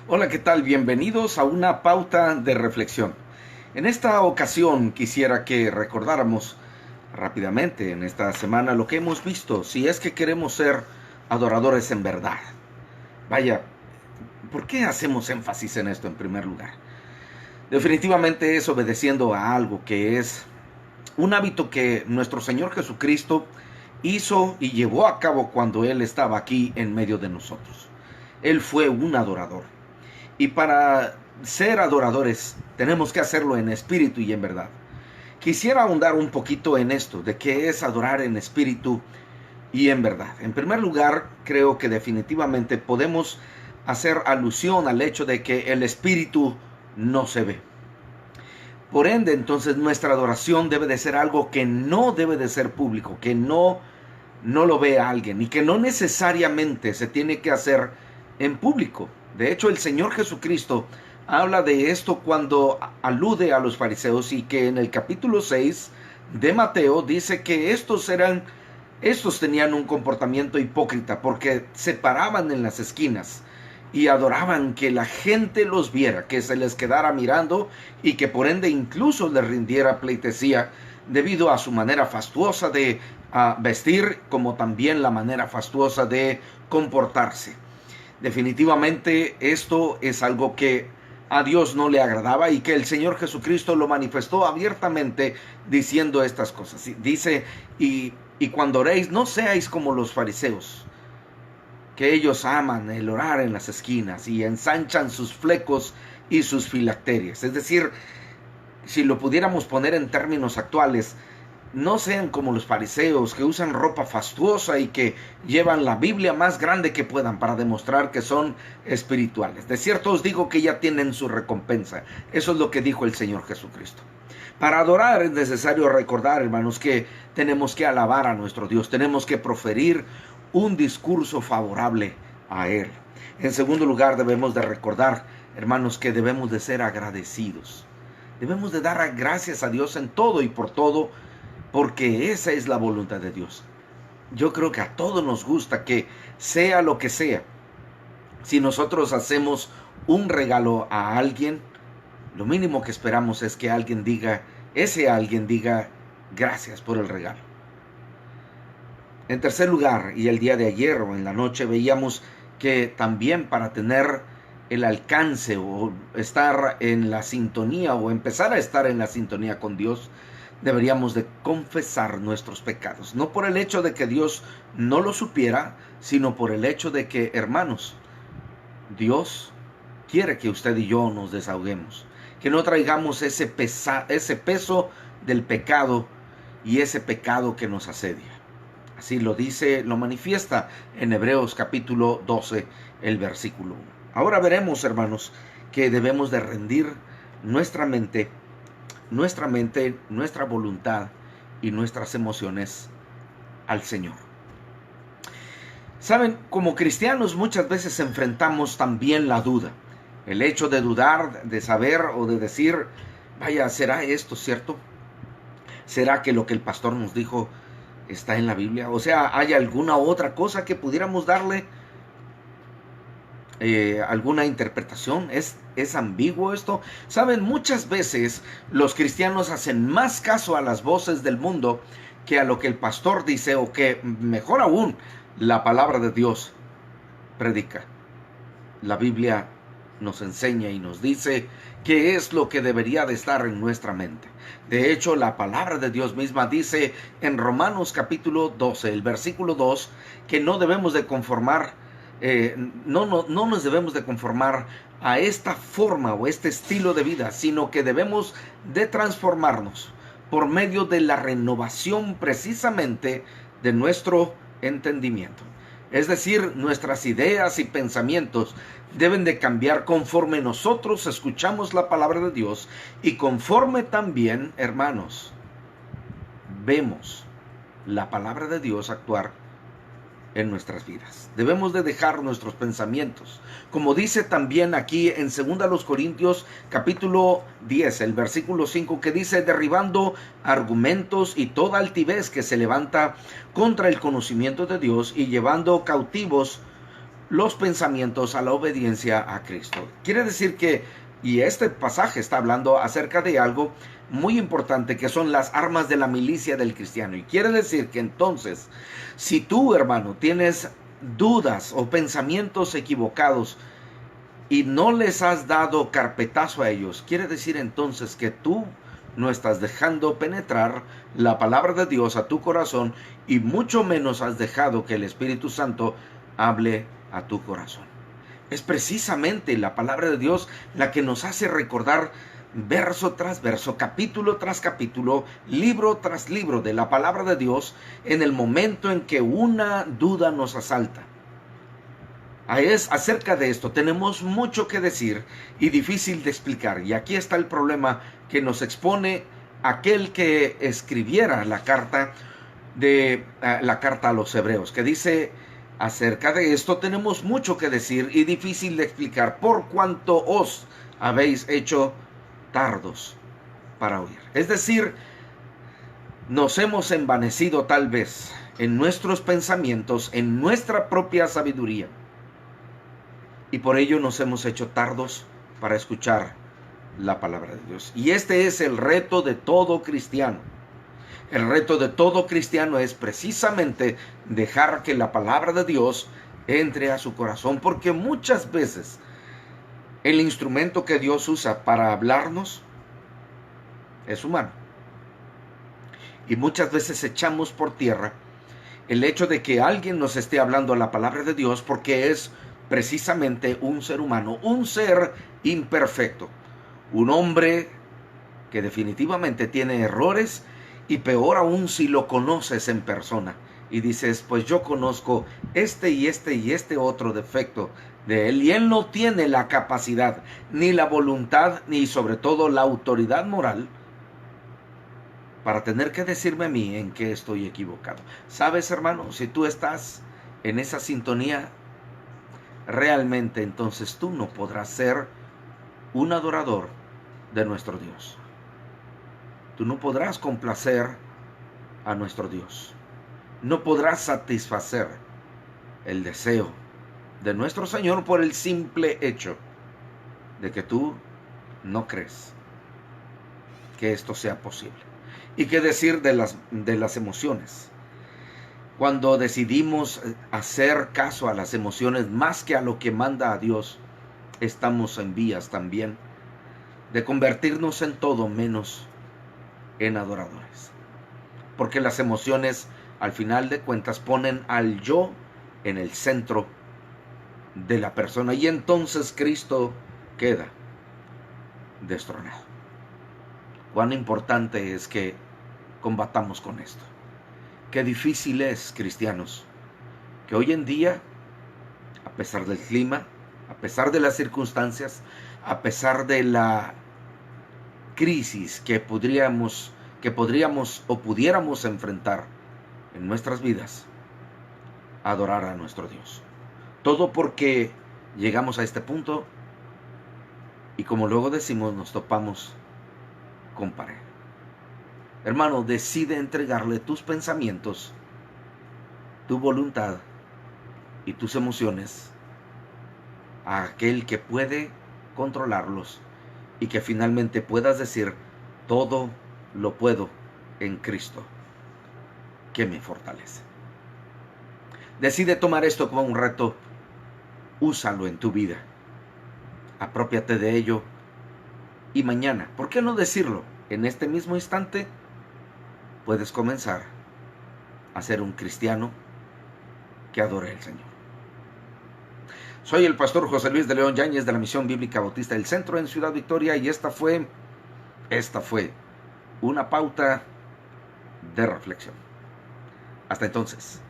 Hola, ¿qué tal? Bienvenidos a una pauta de reflexión. En esta ocasión quisiera que recordáramos rápidamente en esta semana lo que hemos visto, si es que queremos ser adoradores en verdad. Vaya, ¿por qué hacemos énfasis en esto en primer lugar? Definitivamente es obedeciendo a algo que es un hábito que nuestro Señor Jesucristo hizo y llevó a cabo cuando Él estaba aquí en medio de nosotros. Él fue un adorador. Y para ser adoradores tenemos que hacerlo en espíritu y en verdad. Quisiera ahondar un poquito en esto, de qué es adorar en espíritu y en verdad. En primer lugar, creo que definitivamente podemos hacer alusión al hecho de que el espíritu no se ve. Por ende, entonces nuestra adoración debe de ser algo que no debe de ser público, que no lo vea alguien y que no necesariamente se tiene que hacer en público. De hecho, el Señor Jesucristo habla de esto cuando alude a los fariseos y que en el capítulo 6 de Mateo dice que estos tenían un comportamiento hipócrita porque se paraban en las esquinas y adoraban que la gente los viera, que se les quedara mirando y que por ende incluso les rindiera pleitesía debido a su manera fastuosa de vestir, como también la manera fastuosa de comportarse. Definitivamente esto es algo que a Dios no le agradaba y que el Señor Jesucristo lo manifestó abiertamente diciendo estas cosas. Dice, y cuando oréis no seáis como los fariseos, que ellos aman el orar en las esquinas y ensanchan sus flecos y sus filacterias. Es decir, si lo pudiéramos poner en términos actuales, no sean como los fariseos que usan ropa fastuosa y que llevan la Biblia más grande que puedan para demostrar que son espirituales. De cierto os digo que ya tienen su recompensa. Eso es lo que dijo el Señor Jesucristo. Para adorar es necesario recordar, hermanos, que tenemos que alabar a nuestro Dios. Tenemos que proferir un discurso favorable a Él. En segundo lugar, debemos de recordar, hermanos, que debemos de ser agradecidos. Debemos de dar gracias a Dios en todo y por todo, porque esa es la voluntad de Dios. Yo creo que a todos nos gusta que sea lo que sea. Si nosotros hacemos un regalo a alguien, lo mínimo que esperamos es que ese alguien diga gracias por el regalo. En tercer lugar, y el día de ayer o en la noche veíamos que también para tener el alcance o estar en la sintonía o empezar a estar en la sintonía con Dios, deberíamos de confesar nuestros pecados. No por el hecho de que Dios no lo supiera, sino por el hecho de que, hermanos, Dios quiere que usted y yo nos desahoguemos. Que no traigamos ese peso del pecado y ese pecado que nos asedia. Así lo manifiesta en Hebreos capítulo 12, el versículo 1. Ahora veremos, hermanos, que debemos de rendir nuestra mente, nuestra voluntad y nuestras emociones al Señor. Saben, como cristianos muchas veces enfrentamos también la duda. El hecho de dudar, de saber o de decir, vaya, ¿será esto cierto? ¿Será que lo que el pastor nos dijo está en la Biblia? O sea, ¿hay alguna otra cosa que pudiéramos darle alguna interpretación? ¿Es ambiguo esto? Saben, muchas veces los cristianos hacen más caso a las voces del mundo que a lo que el pastor dice, o que mejor aún, la palabra de Dios predica. La Biblia nos enseña y nos dice qué es lo que debería de estar en nuestra mente. De hecho, la palabra de Dios misma dice en Romanos capítulo 12, el versículo 2, que no debemos de conformar no nos debemos de conformar a esta forma o este estilo de vida, sino que debemos de transformarnos por medio de la renovación precisamente de nuestro entendimiento. Es decir, nuestras ideas y pensamientos deben de cambiar conforme nosotros escuchamos la palabra de Dios y conforme también, hermanos, vemos la palabra de Dios actuar en nuestras vidas. Debemos de dejar nuestros pensamientos, como dice también aquí en 2 Corintios capítulo 10, el versículo 5, que dice, derribando argumentos y toda altivez que se levanta contra el conocimiento de Dios y llevando cautivos los pensamientos a la obediencia a Cristo. Quiere decir que, y este pasaje está hablando acerca de algo muy importante, que son las armas de la milicia del cristiano. Y quiere decir que entonces, si tú, hermano, tienes dudas o pensamientos equivocados y no les has dado carpetazo a ellos, quiere decir entonces que tú no estás dejando penetrar la palabra de Dios a tu corazón, y mucho menos has dejado que el Espíritu Santo hable a tu corazón. Es precisamente la palabra de Dios la que nos hace recordar verso tras verso, capítulo tras capítulo, libro tras libro de la palabra de Dios en el momento en que una duda nos asalta. Acerca de esto tenemos mucho que decir y difícil de explicar, y aquí está el problema que nos expone aquel que escribiera la carta a los Hebreos, que dice: acerca de esto tenemos mucho que decir y difícil de explicar, por cuanto os habéis hecho tardos para oír. Es decir, nos hemos envanecido tal vez en nuestros pensamientos, en nuestra propia sabiduría, y por ello nos hemos hecho tardos para escuchar la palabra de Dios. Y este es el reto de todo cristiano. El reto de todo cristiano es precisamente dejar que la palabra de Dios entre a su corazón, porque muchas veces el instrumento que Dios usa para hablarnos es humano. Y muchas veces echamos por tierra el hecho de que alguien nos esté hablando la palabra de Dios, porque es precisamente un ser humano, un ser imperfecto, un hombre que definitivamente tiene errores, y peor aún si lo conoces en persona y dices: pues yo conozco este y este otro defecto de él, y él no tiene la capacidad, ni la voluntad, ni sobre todo la autoridad moral para tener que decirme a mí en qué estoy equivocado. ¿Sabes, hermano? Si tú estás en esa sintonía, realmente entonces tú no podrás ser un adorador de nuestro Dios. Tú no podrás complacer a nuestro Dios. No podrás satisfacer el deseo de nuestro Señor por el simple hecho de que tú no crees que esto sea posible. ¿Y qué decir de las emociones? Cuando decidimos hacer caso a las emociones más que a lo que manda a Dios, estamos en vías también de convertirnos en todo menos en adoradores. Porque las emociones, al final de cuentas, ponen al yo en el centro de la persona, y entonces Cristo queda destronado. Cuán importante es que combatamos con esto. Qué difícil es, cristianos, que hoy en día, a pesar del clima, a pesar de las circunstancias, a pesar de la crisis que pudiéramos o pudiéramos enfrentar en nuestras vidas, adorar a nuestro Dios. Todo porque llegamos a este punto y, como luego decimos, nos topamos con pared. Hermano, decide entregarle tus pensamientos, tu voluntad y tus emociones a aquel que puede controlarlos, y que finalmente puedas decir: todo lo puedo en Cristo que me fortalece. Decide tomar esto como un reto. Úsalo en tu vida. Aprópiate de ello. Y mañana, ¿por qué no decirlo? En este mismo instante puedes comenzar a ser un cristiano que adore al Señor. Soy el pastor José Luis de León Yáñez, de la Misión Bíblica Bautista del Centro en Ciudad Victoria, y esta fue una pauta de reflexión. Hasta entonces.